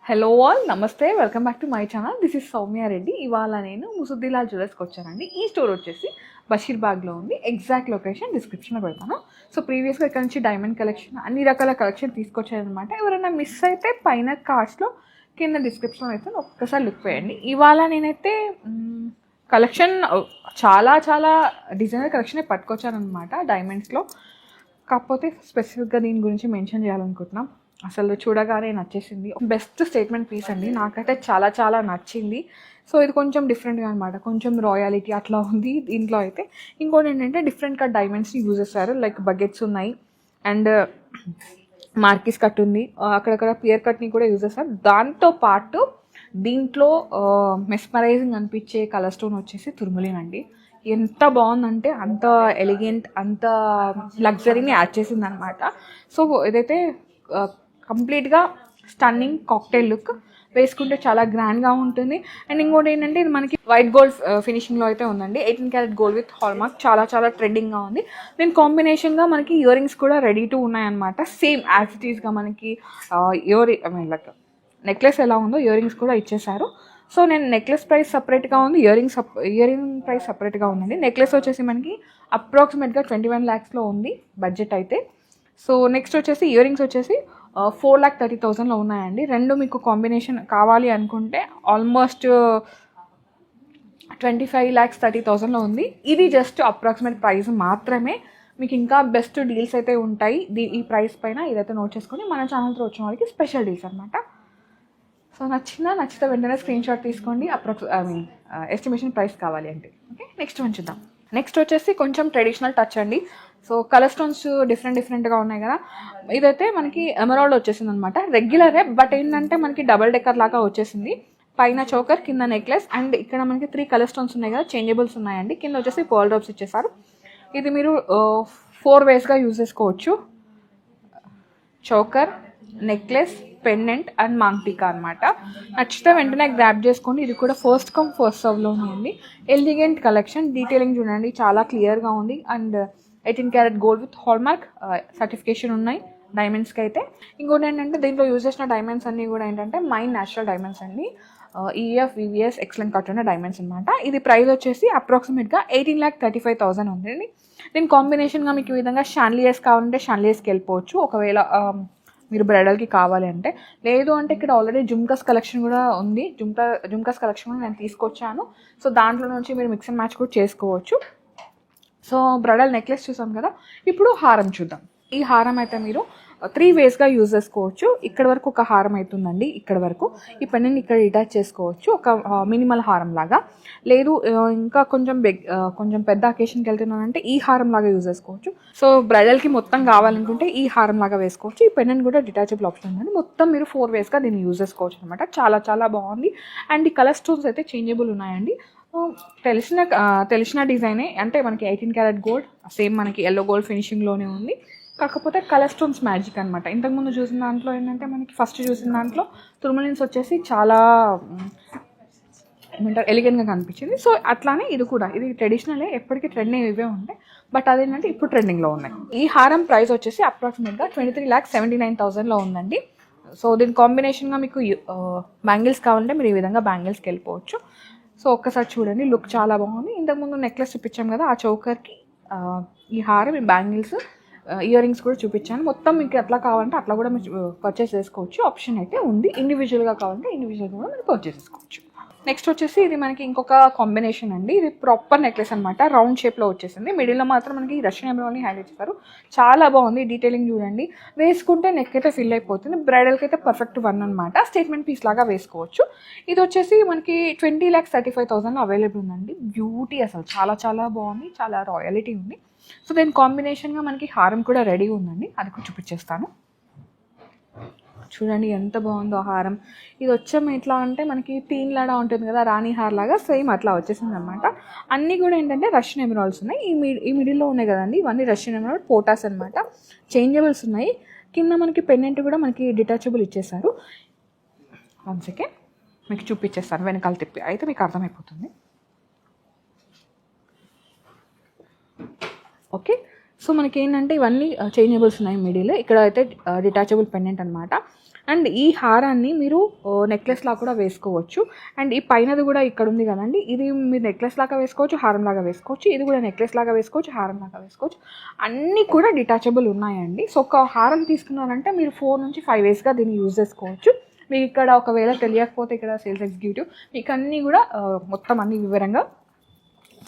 Hello all, నమస్తే, welcome back to my channel. This is Soumya Reddy. ఇవాళ నేను ముసుద్దిలాల్ జ్యువెలర్స్కి వచ్చానండి. ఈ స్టోర్ వచ్చేసి బషీర్బాగ్లో ఉంది. ఎగ్జాక్ట్ లొకేషన్ డిస్క్రిప్షన్లో పెడతాను. సో ప్రీవియస్గా ఇక్కడ నుంచి డైమండ్ కలెక్షన్, అన్ని రకాల కలెక్షన్ తీసుకొచ్చారనమాట. ఎవరైనా మిస్ అయితే పైన కార్డ్స్లో కింద డిస్క్రిప్షన్లో అయితే ఒక్కసారి లుక్ వేయండి. ఇవాళ నేనైతే కలెక్షన్ చాలా చాలా డిజైనర్ కలెక్షన్ పట్టుకొచ్చానమాట డైమండ్స్లో. కాకపోతే స్పెసిఫిక్గా దీని గురించి మెన్షన్ చేయాలనుకుంటున్నాం. అసలు చూడగానే నచ్చేసింది. బెస్ట్ స్టేట్మెంట్ పీస్ అండి, నాకైతే చాలా చాలా నచ్చింది. సో ఇది కొంచెం డిఫరెంట్గా అనమాట, కొంచెం రాయాలిటీ అట్లా ఉంది దీంట్లో అయితే. ఇంకోటి ఏంటంటే డిఫరెంట్గా డైమండ్స్ని యూజ్ చేస్తారు. లైక్ బకెట్స్ ఉన్నాయి అండ్ మార్కిస్ కట్ ఉంది, అక్కడక్కడ పియర్ కట్ని కూడా యూజ్ చేస్తారు. దాంతోపాటు దీంట్లో మెస్మరైజింగ్ అనిపించే కలర్ స్టోన్ వచ్చేసి తుర్మలిన్ అండి. ఎంత బాగుందంటే అంత ఎలిగెంట్, అంత లగ్జరీని యాడ్ చేసింది అనమాట. సో ఇదైతే కంప్లీట్గా స్టన్నింగ్ కాక్టైల్ లుక్, వేసుకుంటే చాలా గ్రాండ్గా ఉంటుంది. అండ్ ఇంకోటి ఏంటంటే ఇది మనకి వైట్ గోల్డ్ ఫినిషింగ్లో అయితే ఉందండి. 18 క్యారెట్ గోల్డ్ విత్ హాల్మార్క్, చాలా చాలా ట్రెండింగ్గా ఉంది. దీని కాంబినేషన్గా మనకి ఇయర్ రింగ్స్ కూడా రెడీ టు ఉన్నాయన్నమాట. సేమ్ యాజ్ ఇట్ ఈస్గా మనకి లైక్ నెక్లెస్ ఎలా ఉందో ఇయర్ రింగ్స్ కూడా ఇచ్చేసారు. సో నేను నెక్లెస్ ప్రైస్ సపరేట్గా ఉంది, ఇయర్ రింగ్ ప్రైస్ సపరేట్గా ఉందండి. నెక్లెస్ వచ్చేసి మనకి అప్రాక్సిమేట్గా 21 lakhsలో ఉంది బడ్జెట్ అయితే. సో నెక్స్ట్ వచ్చేసి ఇయర్ రింగ్స్ వచ్చేసి 4,30,000లో ఉన్నాయండి. రెండు మీకు కాంబినేషన్ కావాలి అనుకుంటే ఆల్మోస్ట్ 25,30,000లో ఉంది. ఇది జస్ట్ అప్రాక్సిమేట్ ప్రైస్ మాత్రమే. మీకు ఇంకా బెస్ట్ డీల్స్ అయితే ఉంటాయి ఈ ప్రైస్ పైన. ఇదైతే నోట్ చేసుకొని మన ఛానల్తో వచ్చిన వాళ్ళకి స్పెషల్ డీల్స్ అనమాట. సో నచ్చితే వెంటనే స్క్రీన్ షాట్ తీసుకోండి. ఎస్టిమేషన్ ప్రైస్ కావాలి అంటే. ఓకే, నెక్స్ట్ వన్ చూద్దాం. నెక్స్ట్ వచ్చేసి కొంచెం ట్రెడిషనల్ టచ్ అండి. సో కలర్ స్టోన్స్ డిఫరెంట్గా ఉన్నాయి కదా. ఇదైతే మనకి ఎమరాల్డ్ వచ్చేసింది అనమాట. రెగ్యులరే, బట్ ఏంటంటే మనకి డబల్ డెక్కర్ లాగా వచ్చేసింది. పైన చోకర్, కింద నెక్లెస్, అండ్ ఇక్కడ మనకి 3 కలర్ స్టోన్స్ ఉన్నాయి కదా, చేంజబుల్స్ ఉన్నాయండి. కింద వచ్చేసి పర్ల్ డ్రాప్స్ ఇచ్చేసారు. ఇది మీరు 4 waysగా యూజ్ చేసుకోవచ్చు. Choker, necklace, pendant and maang tikka అనమాట. నచ్చితే వెంటనే గ్రాప్ చేసుకోండి. ఇది కూడా ఫస్ట్ కమ్ ఫస్ట్ సర్వ్లోనే ఉంది. ఎలిగెంట్ కలెక్షన్, డీటెయిలింగ్ చూడండి చాలా క్లియర్గా ఉంది. And 18 carat gold with hallmark certification ఉన్నాయి డైమండ్స్కి అయితే. ఇంకోటి ఏంటంటే దీంట్లో యూజ్ చేసిన డైమండ్స్ అన్నీ కూడా ఏంటంటే మైన్ న్యాచురల్ డైమండ్స్ అండి. ఈఎఫ్ వివిఎస్ ఎక్సలెంట్ కట్ ఉన్న డైమండ్స్ అనమాట. ఇది ప్రైస్ వచ్చేసి అప్రాక్సిమేట్గా 18,35,000 ఉందండి. దీని కాంబినేషన్గా మీకు ఈ విధంగా షాన్లియర్స్ కావాలంటే షాన్లియర్స్కి వెళ్ళిపోవచ్చు, ఒకవేళ మీరు బ్రైడల్కి కావాలి అంటే. లేదు అంటే ఇక్కడ ఆల్రెడీ జుమ్కాస్ కలెక్షన్ కూడా ఉంది. జుమ్కాస్ కలెక్షన్ కూడా నేను తీసుకొచ్చాను. సో దాంట్లో నుంచి మీరు మిక్స్ అండ్ మ్యాచ్ కూడా చేసుకోవచ్చు. సో బ్రైడల్ నెక్లెస్ చూసాం కదా, ఇప్పుడు హారం చూద్దాం. ఈ హారం అయితే మీరు 3 waysగా యూజ్ చేసుకోవచ్చు. ఇక్కడ వరకు ఒక హారం అవుతుందండి, ఇక్కడ వరకు. ఈ పెన్నెంట్ ఇక్కడ అటాచ్ చేసుకోవచ్చు, ఒక మినిమల్ హారం లాగా. లేదు ఇంకా కొంచెం పెద్ద అకేషన్కి వెళ్తున్నానంటే ఈ హారం లాగా యూజ్ చేసుకోవచ్చు. సో బ్రైడల్కి మొత్తం కావాలనుకుంటే ఈ హారం లాగా వేసుకోవచ్చు. ఈ పెన్నెంట్ కూడా డిటాచబుల్ ఆప్షన్ ఉందండి. మొత్తం మీరు 4 waysగా దీన్ని యూజ్ చేసుకోవచ్చు అనమాట. చాలా చాలా బాగుంది. అండ్ ఈ కలర్ స్టోన్స్ అయితే చేంజబుల్ ఉన్నాయండి. తెలిసిన డిజైనే, అంటే మనకి 18 క్యారెట్ గోల్డ్, సేమ్ మనకి ఎల్లో గోల్డ్ ఫినిషింగ్లోనే ఉంది. కాకపోతే కలర్ స్టోన్స్ మ్యాజిక్ అనమాట. ఇంతకుముందు చూసిన దాంట్లో ఏంటంటే మనకి ఫస్ట్ చూసిన దాంట్లో తుర్మలిన్స్ వచ్చేసి చాలా ఏమంటారు ఎలిగెంట్గా కనిపించింది. సో అట్లానే ఇది కూడా, ఇది ట్రెడిషనలే, ఎప్పటికీ ట్రెండింగ్ ఇవే ఉంటాయి. బట్ అదేంటంటే ఇప్పుడు ట్రెండింగ్లో ఉన్నాయి. ఈ హారం ప్రైస్ వచ్చేసి అప్రాక్సిమేట్గా 23,79,000లో ఉందండి. సో దీని కాంబినేషన్గా మీకు బ్యాంగిల్స్ కావాలంటే మీరు ఈ విధంగా బ్యాంగిల్స్కి వెళ్ళిపోవచ్చు. సో ఒక్కసారి చూడండి, లుక్ చాలా బాగుంది. ఇంతకుముందు నెక్లెస్ చూపించాం కదా, ఆ చౌకర్కి ఈ హారం, ఈ బ్యాంగిల్స్, ఇయర్ రింగ్స్ కూడా చూపించాను. మొత్తం మీకు ఎట్లా కావాలంటే అట్లా కూడా మీరు పర్చేస్ చేసుకోవచ్చు. ఆప్షన్ అయితే ఉంది. ఇండివిజువల్గా కావాలంటే ఇండివిజువల్గా కూడా మీరు పర్చేస్ చేసుకోవచ్చు. నెక్స్ట్ వచ్చేసి ఇది మనకి ఇంకొక కాంబినేషన్ అండి. ఇది ప్రాపర్ నెక్లెస్ అనమాట, రౌండ్ షేప్లో వచ్చేసింది. మిడిల్లో మాత్రం మనకి రష్యన్ ఎమరాల్డ్ని హైలైట్ చేస్తారు. చాలా బాగుంది. డీటెయిలింగ్ చూడండి, వేసుకుంటే నెక్ అయితే ఫిల్ అయిపోతుంది. బ్రైడల్కి అయితే పర్ఫెక్ట్ వన్ అనమాట. స్టేట్మెంట్ పీస్ లాగా వేసుకోవచ్చు. ఇది వచ్చేసి మనకి 20,35,000లో అవైలబుల్ ఉందండి. బ్యూటీ, అసలు చాలా చాలా బాగుంది, చాలా రాయలిటీ ఉంది. సో దీని కాంబినేషన్గా మనకి హారం కూడా రెడీ ఉందండి, అది కూడా చూపించేస్తాను. చూడండి ఎంత బాగుందో హారం. ఇది వచ్చాం ఎట్లా అంటే మనకి తీన్ లాగా ఉంటుంది కదా, రాణి హార్ లాగా, సేమ్ అట్లా వచ్చేసింది అనమాట. అన్నీ కూడా ఏంటంటే రష్యన్ ఎమరాల్డ్స్ ఉన్నాయి. ఈ మిడిల్లో ఉన్నాయి కదండి, ఇవన్నీ రష్యన్ ఎమరాల్డ్ పోటాస్ అనమాట. చేంజబుల్స్ ఉన్నాయి. కింద మనకి పెన్నెంట్ కూడా మనకి డిటాచబుల్ ఇచ్చేసారు. 1 second మీకు చూపించేస్తాను, వెనకాల తిప్పి అయితే మీకు అర్థమైపోతుంది. ఓకే, సో మనకి ఏంటంటే ఇవన్నీ చేంజబుల్స్ ఉన్నాయి మిడిల్. ఇక్కడ అయితే డిటాచబుల్ పెండెంట్ అనమాట. అండ్ ఈ హారాన్ని మీరు నెక్లెస్ లాగా కూడా వేసుకోవచ్చు. అండ్ ఈ పైనది కూడా ఇక్కడ ఉంది కదండి, ఇది మీరు నెక్లెస్ లాగా వేసుకోవచ్చు, హారం లాగా వేసుకోవచ్చు. ఇది కూడా నెక్లెస్ లాగా వేసుకోవచ్చు, హారం లాగా వేసుకోవచ్చు. అన్నీ కూడా డిటాచబుల్ ఉన్నాయండి. సో ఒక హారం తీసుకున్నారంటే మీరు 4 నుంచి 5 డేస్గా దీన్ని యూజ్ చేసుకోవచ్చు. మీకు ఇక్కడ ఒకవేళ తెలియకపోతే ఇక్కడ సేల్స్ ఎగ్జిక్యూటివ్ మీకు అన్నీ కూడా మొత్తం అన్ని వివరంగా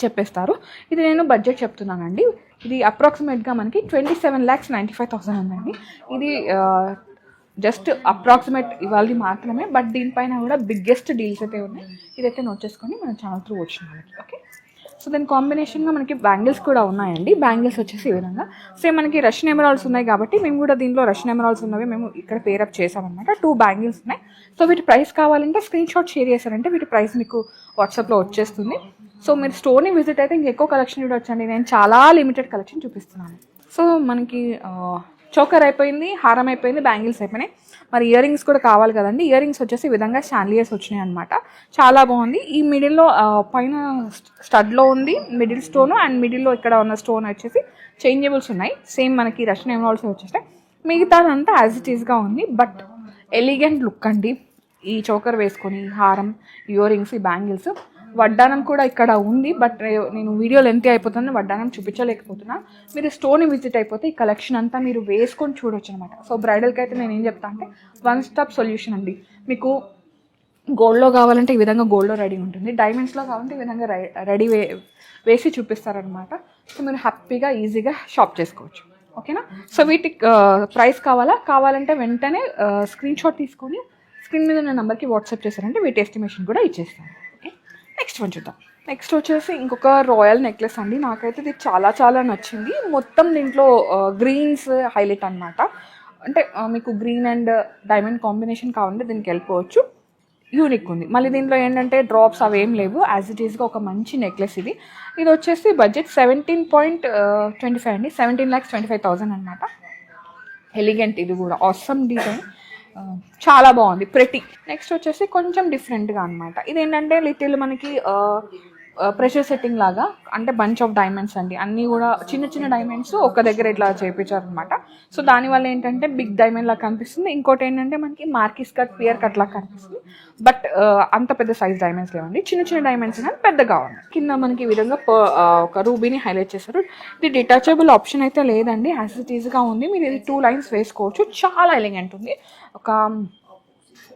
చెప్పేస్తారు. ఇది నేను బడ్జెట్ చెప్తున్నానండి. ఇది అప్రాక్సిమేట్గా మనకి 27,95,000 ఉందండి. ఇది జస్ట్ అప్రాక్సిమేట్ ఇవాళ మాత్రమే, బట్ దీనిపైన కూడా బిగ్గెస్ట్ డీల్స్ అయితే ఉన్నాయి. ఇదైతే నోట్ చేసుకొని మన ఛానల్ త్రూ వచ్చిన వాళ్ళకి. ఓకే, సో దాని కాంబినేషన్గా మనకి బ్యాంగిల్స్ కూడా ఉన్నాయండి. బ్యాంగిల్స్ వచ్చేసి ఈ విధంగా సేమ్ మనకి రష్యన్ ఎమరాల్డ్స్ ఉన్నాయి కాబట్టి మేము కూడా దీంట్లో రష్యన్ ఎమరాల్డ్స్ ఉన్నవి మేము ఇక్కడ పేరప్ చేసామన్నమాట. 2 బ్యాంగిల్స్ ఉన్నాయి. సో వీటి ప్రైస్ కావాలంటే స్క్రీన్ షాట్ షేర్ చేశారంటే వీటి ప్రైస్ మీకు వాట్సాప్లో వచ్చేస్తుంది. సో మీరు స్టోర్ని విజిట్ అయితే ఇంకెక్కువ కలెక్షన్ చూడొచ్చండి. నేను చాలా లిమిటెడ్ కలెక్షన్ చూపిస్తున్నాను. సో మనకి చోకర్ అయిపోయింది, హారం అయిపోయింది, బ్యాంగిల్స్ అయిపోయినాయి. మరి ఇయర్ రింగ్స్ కూడా కావాలి కదండి. ఇయర్ రింగ్స్ వచ్చేసి ఈ విధంగా షాన్లియర్స్ వచ్చినాయి అనమాట. చాలా బాగుంది. ఈ మిడిల్లో పైన స్టడ్లో ఉంది మిడిల్ స్టోన్, అండ్ మిడిల్లో ఇక్కడ ఉన్న స్టోన్ వచ్చేసి చేంజబుల్స్ ఉన్నాయి. సేమ్ మనకి రష్యన్ ఎమరాల్డ్స్ వచ్చేసాయి. మిగతాదంతా యాజ్ ఇట్ ఈస్గా ఉంది, బట్ ఎలిగెంట్ లుక్ అండి. ఈ చోకర్ వేసుకొని హారం, ఇయర్ రింగ్స్, ఈ బ్యాంగిల్స్, వడ్డానం కూడా ఇక్కడ ఉంది. బట్ నేను వీడియో లెంత్ అయిపోతుంది, వడ్డానం చూపించలేకపోతున్నా. మీరు స్టోర్ని విజిట్ అయిపోతే ఈ కలెక్షన్ అంతా మీరు వేసుకొని చూడొచ్చు అనమాట. సో బ్రైడల్కి అయితే నేను ఏం చెప్తా అంటే 1 స్టాప్ సొల్యూషన్ అండి. మీకు గోల్డ్లో కావాలంటే ఈ విధంగా గోల్డ్లో రెడీ ఉంటుంది, డైమండ్స్లో కావాలంటే ఈ విధంగా రెడీ వేసి చూపిస్తారనమాట. సో మీరు హ్యాపీగా ఈజీగా షాప్ చేసుకోవచ్చు. ఓకేనా. సో వీటికి ప్రైస్ కావాలంటే వెంటనే స్క్రీన్ షాట్ తీసుకొని స్క్రీన్ మీద ఉన్న నెంబర్కి వాట్సాప్ చేశారంటే వీటి ఎస్టిమేషన్ కూడా ఇచ్చేస్తాను. ఓకే, నెక్స్ట్ వన్ చూద్దాం. నెక్స్ట్ వచ్చేసి ఇంకొక రాయల్ నెక్లెస్ అండి. నాకైతే ఇది చాలా చాలా నచ్చింది. మొత్తం దీంట్లో గ్రీన్స్ హైలైట్ అనమాట. అంటే మీకు గ్రీన్ అండ్ డైమండ్ కాంబినేషన్ కావాలంటే దీనికి వెళ్ళిపోవచ్చు. యూనిక్ ఉంది. మళ్ళీ దీంట్లో ఏంటంటే డ్రాప్స్ అవి ఏం లేవు, యాజ్ ఇట్ ఈస్గా ఒక మంచి నెక్లెస్ ఇది. ఇది వచ్చేసి బడ్జెట్ 17.25 అండి, 17,25,000 అనమాట. ఎలిగెంట్, ఇది కూడా ఆసమ్ డిజైన్, చాలా బాగుంది, ప్రెటీ. నెక్స్ట్ వచ్చేసి కొంచెం డిఫరెంట్గా అనమాట. ఇదేంటంటే లిటిల్ మనకి ప్రెషర్ సెట్టింగ్ లాగా, అంటే బంచ్ ఆఫ్ డైమండ్స్ అండి. అన్నీ కూడా చిన్న చిన్న డైమండ్స్ ఒక దగ్గర ఇట్లా చేయించారనమాట. సో దానివల్ల ఏంటంటే బిగ్ డైమండ్ లాగా కనిపిస్తుంది. ఇంకోటి ఏంటంటే మనకి మార్కిస్ కట్, పియర్ కట్ లాగా కనిపిస్తుంది. బట్ అంత పెద్ద సైజ్ డైమండ్స్ లేవండి, చిన్న చిన్న డైమండ్స్ కానీ పెద్దగా ఉన్నాయి. కింద మనకి ఈ విధంగా ఒక రూబీని హైలైట్ చేశారు. ఇది డిటాచబుల్ ఆప్షన్ అయితే లేదండి, యాజ్ ఇట్ ఈస్గా ఉంది. మీరు ఇది 2 లైన్స్ వేసుకోవచ్చు. చాలా ఎలిగెంట్ ఉంది, ఒక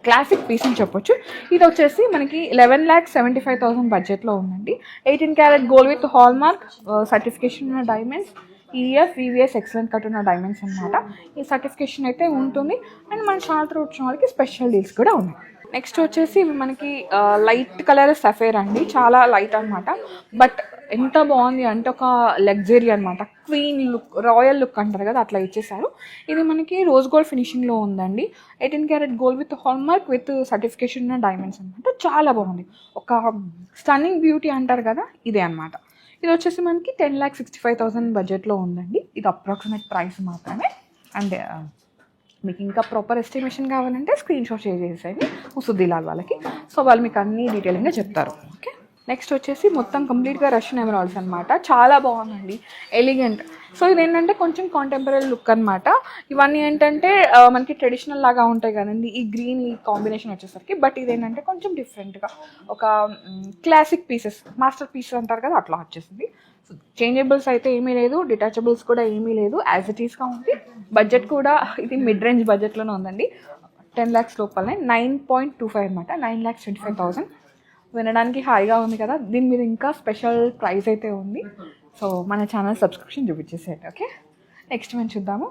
క్లాసిక్ పీస్ అని చెప్పొచ్చు. ఇది వచ్చేసి మనకి 11,75,000 బడ్జెట్లో ఉందండి. 18 carat gold with hallmark certification ఉన్న diamonds, EF VVS excellent cut ఉన్న డైమండ్స్ అనమాట. ఈ సర్టిఫికేషన్ అయితే ఉంటుంది. అండ్ మన ఛానల్ వచ్చిన వాళ్ళకి స్పెషల్ డీల్స్ కూడా ఉన్నాయి. నెక్స్ట్ వచ్చేసి ఇవి మనకి లైట్ కలర్ సఫేర్ అండి, చాలా లైట్ అనమాట. బట్ ఎంత బాగుంది అంటే ఒక లగ్జరీ అనమాట, క్వీన్ లుక్, రాయల్ లుక్ అంటారు కదా, అట్లా ఇచ్చేసారు. ఇది మనకి రోజ్ గోల్డ్ ఫినిషింగ్లో ఉందండి. 18 carat gold with hall mark with certification ఉన్న డైమండ్స్ అనమాట. చాలా బాగుంది, ఒక స్టన్నింగ్ బ్యూటీ అంటారు కదా, ఇదే అనమాట. ఇది వచ్చేసి మనకి 10,65,000 బడ్జెట్లో ఉందండి. ఇది అప్రాక్సిమేట్ ప్రైస్ మాత్రమే. అండ్ మీకు ఇంకా ప్రాపర్ ఎస్టిమేషన్ కావాలంటే స్క్రీన్ షాట్ షేర్ చేసేయండి ముసుద్దిలాల్ వాళ్ళకి. సో వాళ్ళు మీకు అన్ని డీటెయిలింగ్గా చెప్తారు. ఓకే, నెక్స్ట్ వచ్చేసి మొత్తం కంప్లీట్గా రష్యన్ ఎమరాల్డ్స్ అనమాట. చాలా బాగుందండి, ఎలిగెంట్. సో ఇదేంటంటే కొంచెం కాంటెంపరీ లుక్ అనమాట. ఇవన్నీ ఏంటంటే మనకి ట్రెడిషనల్ లాగా ఉంటాయి కదండి, ఈ గ్రీన్ ఈ కాంబినేషన్ వచ్చేసరికి. బట్ ఇదేంటంటే కొంచెం డిఫరెంట్గా ఒక క్లాసిక్ పీసెస్, మాస్టర్ పీసెస్ అంటారు కదా, అట్లా వచ్చేసింది. సో చేంజబుల్స్ అయితే ఏమీ లేదు, డిటాచబుల్స్ కూడా ఏమీ లేదు, యాజ్ ఇట్ ఈస్గా ఉంది. బడ్జెట్ కూడా ఇది మిడ్ రేంజ్ బడ్జెట్లోనే ఉందండి, 10 lakhs లోపలనే, 9.25 అనమాట, 9,25,000. వినడానికి హాయిగా ఉంది కదా. దీని మీద ఇంకా స్పెషల్ ప్రైస్ అయితే ఉంది. సో మన ఛానల్ సబ్స్క్రిప్షన్ చూపించేసేయండి. ఓకే, నెక్స్ట్ మనం చూద్దాము.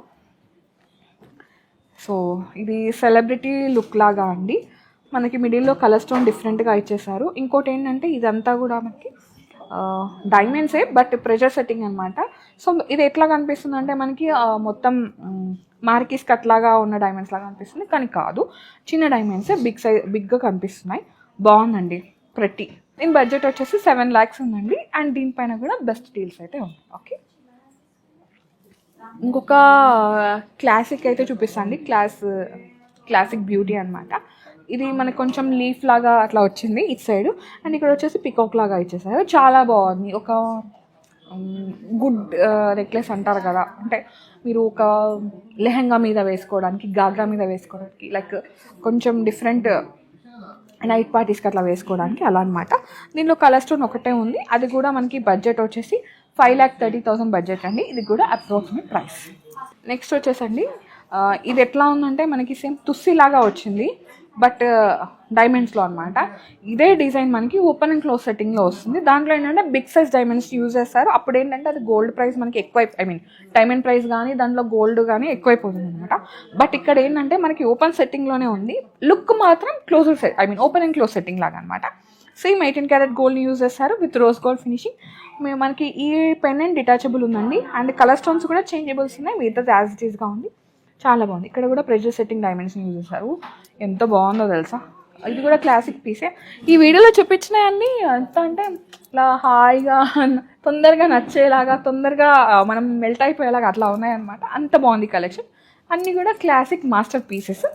సో ఇది సెలబ్రిటీ లుక్ లాగా అండి. మనకి మిడిల్లో కలర్ స్టోన్ డిఫరెంట్గా ఇచ్చేసారు. ఇంకోటి ఏంటంటే ఇదంతా కూడా మనకి డైమండ్సే, బట్ ప్రెషర్ సెట్టింగ్ అనమాట. సో ఇది ఎట్లా కనిపిస్తుంది అంటే మనకి మొత్తం మార్కిస్ కట్ లాగా ఉన్న డైమండ్స్ లాగా కనిపిస్తుంది, కానీ కాదు, చిన్న డైమండ్సే, బిగ్గా కనిపిస్తున్నాయి. బాగుందండి, ప్రతి. దీని బడ్జెట్ వచ్చేసి 7 lakhs ఉందండి. అండ్ దీనిపైన కూడా బెస్ట్ డీల్స్ అయితే ఉన్నాయి. ఓకే, ఇంకొక క్లాసిక్ అయితే చూపిస్తాండి, క్లాసిక్ బ్యూటీ అనమాట. ఇది మనకు కొంచెం లీఫ్ లాగా అట్లా వచ్చింది ఇటు సైడ్, అండ్ ఇక్కడ వచ్చేసి పికాక్ లాగా ఇచ్చేసారు. చాలా బాగుంది, ఒక గుడ్ నెక్లెస్ అంటారు కదా, అంటే మీరు ఒక లెహంగా మీద వేసుకోవడానికి, గాగ్రా మీద వేసుకోవడానికి, లైక్ కొంచెం డిఫరెంట్ నైట్ పార్టీస్కి అట్లా వేసుకోవడానికి అలా అనమాట. దీనిలో కలర్ స్టోన్ ఒకటే ఉంది, అది కూడా మనకి బడ్జెట్ వచ్చేసి 5,30,000 బడ్జెట్ అండి. ఇది కూడా అప్రాక్సిమేట్ ప్రైస్. నెక్స్ట్ వచ్చేసండి ఇది ఎట్లా ఉందంటే మనకి సేమ్ తుస్సిలాగా వచ్చింది, బట్ డైమండ్స్లో అనమాట. ఇదే డిజైన్ మనకి ఓపెన్ అండ్ క్లోజ్ సెట్టింగ్లో వస్తుంది. దాంట్లో ఏంటంటే బిగ్ సైజ్ డైమండ్స్ యూజ్ చేస్తారు. అప్పుడు ఏంటంటే అది గోల్డ్ ప్రైస్ మనకి ఎక్కువ, డైమండ్ ప్రైస్ కానీ దాంట్లో గోల్డ్ కానీ ఎక్కువైపోతుంది అనమాట. బట్ ఇక్కడ ఏంటంటే మనకి ఓపెన్ సెట్టింగ్లోనే ఉంది, లుక్ మాత్రం close open and close setting లాగా అనమాట. సేమ్ 18 క్యారెట్ గోల్డ్ని యూజ్ చేస్తారు విత్ రోజ్ గోల్డ్ ఫినిషింగ్. మనకి ఈ పెండెంట్ డిటాచబుల్ ఉందండి, అండ్ కలర్ స్టోన్స్ కూడా చేంజబుల్స్ ఉన్నాయి, మిగతా యాజ్ ఇట్ ఈస్గా ఉంది. చాలా బాగుంది. ఇక్కడ కూడా ప్రెషర్ సెట్టింగ్ డైమెన్షన్ యూజ్ చేశారు, ఎంత బాగుందో తెలుసా. ఇది కూడా క్లాసిక్ పీసే. ఈ వీడియోలో చూపించినవన్నీ ఎంత అంటే ఇట్లా హాయిగా తొందరగా నచ్చేలాగా, తొందరగా మనం మెల్ట్ అయిపోయేలాగా అట్లా ఉన్నాయన్నమాట. అంత బాగుంది కలెక్షన్. అన్నీ కూడా క్లాసిక్ మాస్టర్ పీసెస్.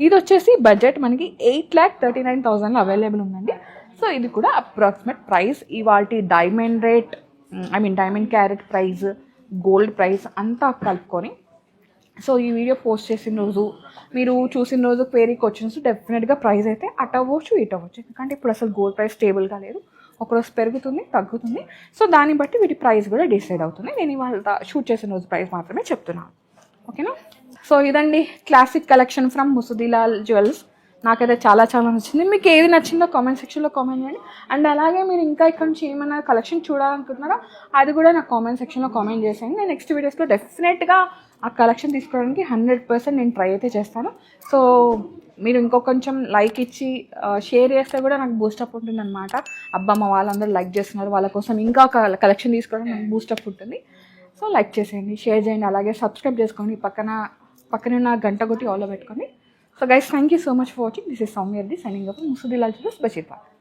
ఇది వచ్చేసి బడ్జెట్ మనకి 8,39,000 అవైలబుల్ ఉందండి. సో ఇది కూడా అప్రాక్సిమేట్ ప్రైస్. ఇవాల్టి diamond rate, diamond carrot price, gold price అంతా కలుపుకొని. సో ఈ వీడియో పోస్ట్ చేసిన రోజు, మీరు చూసిన రోజు క్వేరీ క్వశ్చన్స్ డెఫినెట్గా ప్రైస్ అయితే అటు అవ్వచ్చు ఇటు అవ్వచ్చు, ఎందుకంటే ఇప్పుడు అసలు గోల్డ్ ప్రైస్ స్టేబుల్గా లేదు, ఒకరోజు పెరుగుతుంది తగ్గుతుంది. సో దాన్ని బట్టి వీటి ప్రైస్ కూడా డిసైడ్ అవుతుంది. నేను ఇవాళ షూట్ చేసిన రోజు ప్రైస్ మాత్రమే చెప్తున్నాను, ఓకేనా. సో ఇదండి క్లాసిక్ కలెక్షన్ ఫ్రమ్ ముసుదీలాల్ జ్యువెల్స్. నాకైతే చాలా చాలా నచ్చింది. మీకు ఏది నచ్చిందో కామెంట్ సెక్షన్లో కామెంట్ చేయండి. అండ్ అలాగే మీరు ఇంకా ఇక్కడ నుంచి ఏమైనా కలెక్షన్ చూడాలనుకుంటున్నారో అది కూడా నాకు కామెంట్ సెక్షన్లో కామెంట్ చేసేయండి. నేను నెక్స్ట్ వీడియోస్లో డెఫినెట్గా ఆ కలెక్షన్ తీసుకోవడానికి 100% నేను ట్రై అయితే చేస్తాను. సో మీరు ఇంకో కొంచెం లైక్ ఇచ్చి షేర్ చేస్తే కూడా నాకు బూస్టప్ ఉంటుంది అనమాట. అబ్బా మా వాళ్ళందరూ లైక్ చేస్తున్నారు, వాళ్ళ కోసం ఇంకా కలెక్షన్ తీసుకోవడం నాకు బూస్టప్ ఉంటుంది. సో లైక్ చేసేయండి, షేర్ చేయండి, అలాగే సబ్స్క్రైబ్ చేసుకోండి, పక్కన ఉన్న గంట కొట్టి ఆల్లో పెట్టుకోండి. So guys, thank you so much for watching. This is Soumya Reddy signing off from Musudilal Jewellers, Bashirpet.